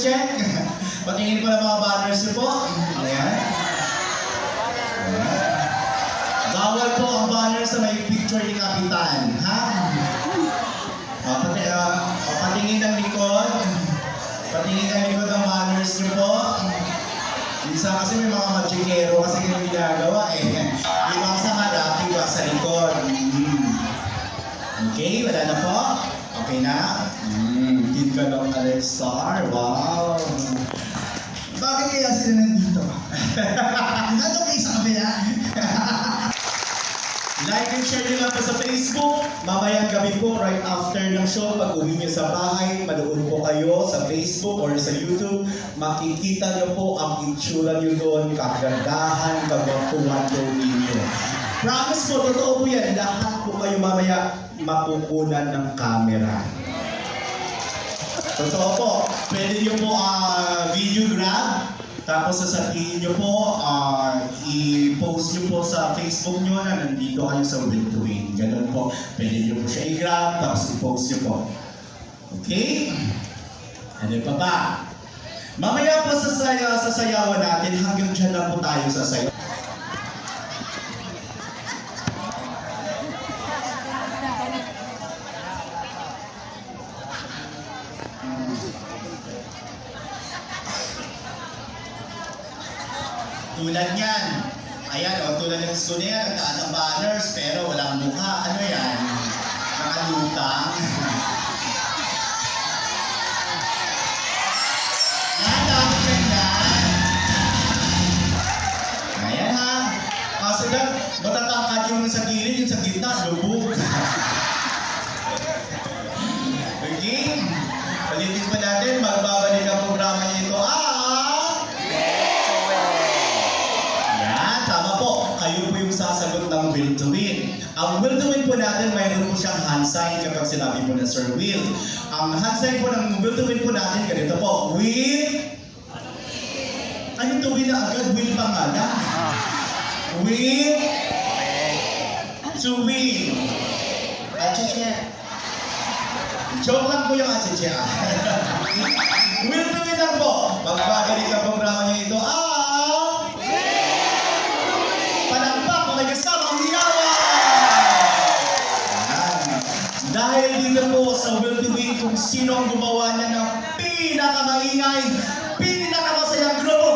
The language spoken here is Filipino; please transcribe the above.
check. Patingin po ng mga banners niyo po. Ayan. Bawal po ang banner sa may picture ni Kapitan, ha? Patingin ng likod. Patingin ng likod ng banners niyo po. Minsan kasi may mga magikero kasi yung ginagawa eh. Iba sa harap, iba sa likod. Okay, wala na po? Okay na? Team ka lang Alexar. Wow! Bakit kaya sila nandito? Nandito kayo sa kabila? Like and share nyo lang po sa Facebook. Mamayang gabi po, right after ng show, pag uwi nyo sa bahay, manood po kayo sa Facebook or sa YouTube. Makikita nyo po ang itsura nyo doon, kagandahan, kagwapuan po ninyo. Promise po, totoo po yan. Lahat po kayo mamaya mapukunan ng camera. Totoo po. Pwede nyo po video grab. Tapos sasabihin nyo po, i-post nyo po sa Facebook nyo na nandito kayo sa Will to Win. Ganun po. Pwede nyo po siya i-grab, tapos i-post nyo po. Okay? Ano pa ba? Mamaya po sa sayawan natin, hanggang dyan lang po tayo sa sayaw. Tulad yan. Ayan, tulad ng gusto niya, ang taas ng banners, pero walang mukha. Ano yan? Nakalutang. Yan, dapat ganyan. Ayan ha. Kasi lang, matatangkad yung sa gilid, yung sa gitna, lubog. Okay? Palitin pa natin, magbabalik ang programa niya ito. Kayo po yung sasagot ng Will to Win. Ang Will to Win po natin, mayroon po siyang hand sign kapag sinabi po na Sir Will. Ang hand sign po ng Will to Win po natin, ganito po. Will. Ano to win na agad? Will pa nga na. Will to win. Achiche. Joke lang po yung achiche. Will to win lang po. Magbabalik ang programa niyo ito. Dahil dito po sa Will to Win kung sino ang gumawa niya ng pinakamaingay, pinakamasayang grupo